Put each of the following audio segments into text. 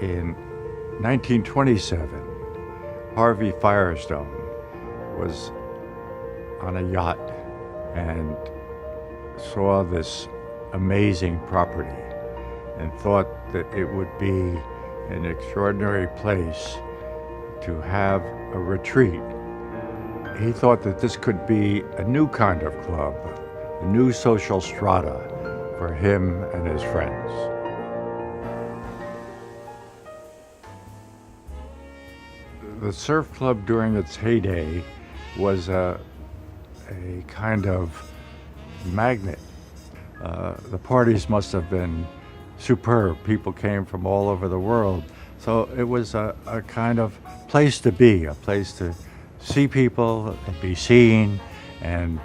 In 1927, Harvey Firestone was on a yacht and saw this amazing property and thought that it would be an extraordinary place to have a retreat. He thought that this could be a new kind of club, a new social strata for him and his friends. The surf club during its heyday was a kind of magnet. The parties must have been superb. People came from all over the world. So it was a kind of place to be, a place to see people and be seen and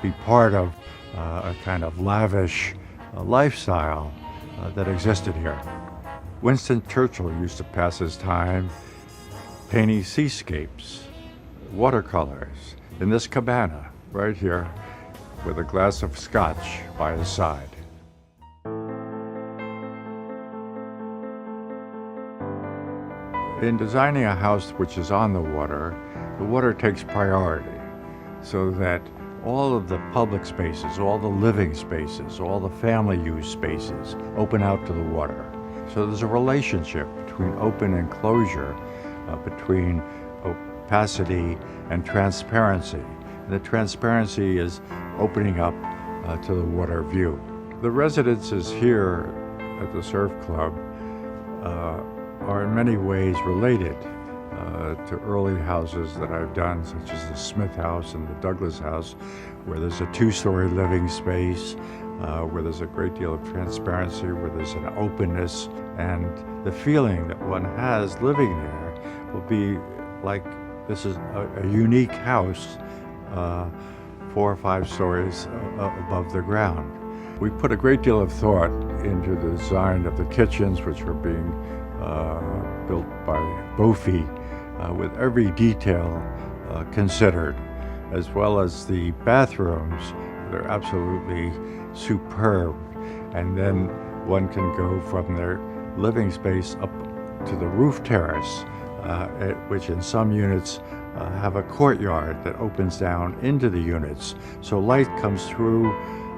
be part of a kind of lavish lifestyle that existed here. Winston Churchill used to pass his time painting seascapes, watercolors, in this cabana right here with a glass of scotch by his side. In designing a house which is on the water takes priority so that all of the public spaces, all the living spaces, all the family use spaces open out to the water. So there's a relationship between open and closure, between opacity and transparency. And the transparency is opening up to the water view. The residences here at the Surf Club are in many ways related to early houses that I've done, such as the Smith House and the Douglas House, where there's a two-story living space, where there's a great deal of transparency, where there's an openness, and the feeling that one has living there will be like this is a unique house 4 or 5 stories above the ground. We put a great deal of thought into the design of the kitchens, which are being built by Bofi, with every detail considered, as well as the bathrooms. They're absolutely superb. And then one can go from their living space up to the roof terrace, which in some units have a courtyard that opens down into the units. So light comes through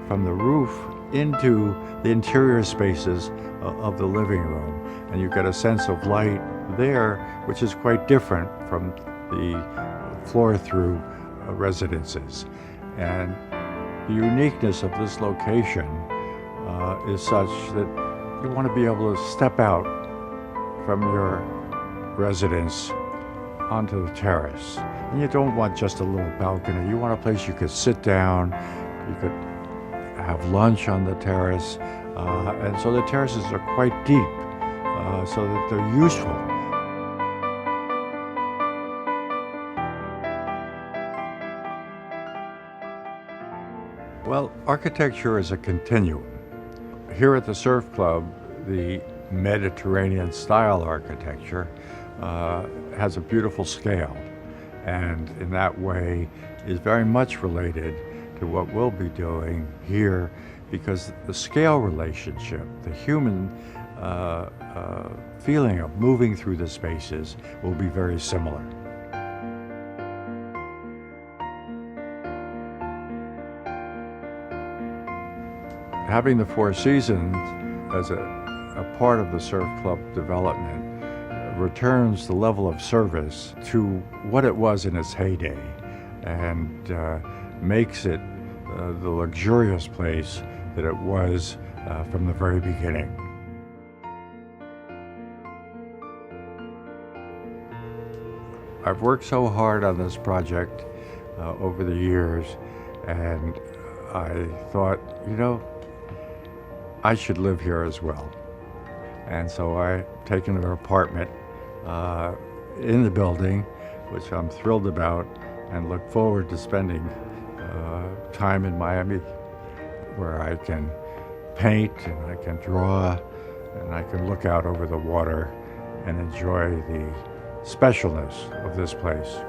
from the roof into the interior spaces of the living room. And you get a sense of light there, which is quite different from the floor-through residences. And the uniqueness of this location is such that you want to be able to step out from your residence onto the terrace. And you don't want just a little balcony. You want a place you could sit down, you could have lunch on the terrace, and so the terraces are quite deep, so that they're useful. Well, architecture is a continuum. Here at the Surf Club, the Mediterranean style architecture has a beautiful scale, and in that way is very much related to what we'll be doing here, because the scale relationship, the human feeling of moving through the spaces will be very similar. Having the Four Seasons as a part of the Surf Club development returns the level of service to what it was in its heyday, and makes it the luxurious place that it was from the very beginning. I've worked so hard on this project over the years, and I thought, I should live here as well. And so I've taken an apartment in the building, which I'm thrilled about, and look forward to spending time in Miami, where I can paint and I can draw and I can look out over the water and enjoy the specialness of this place.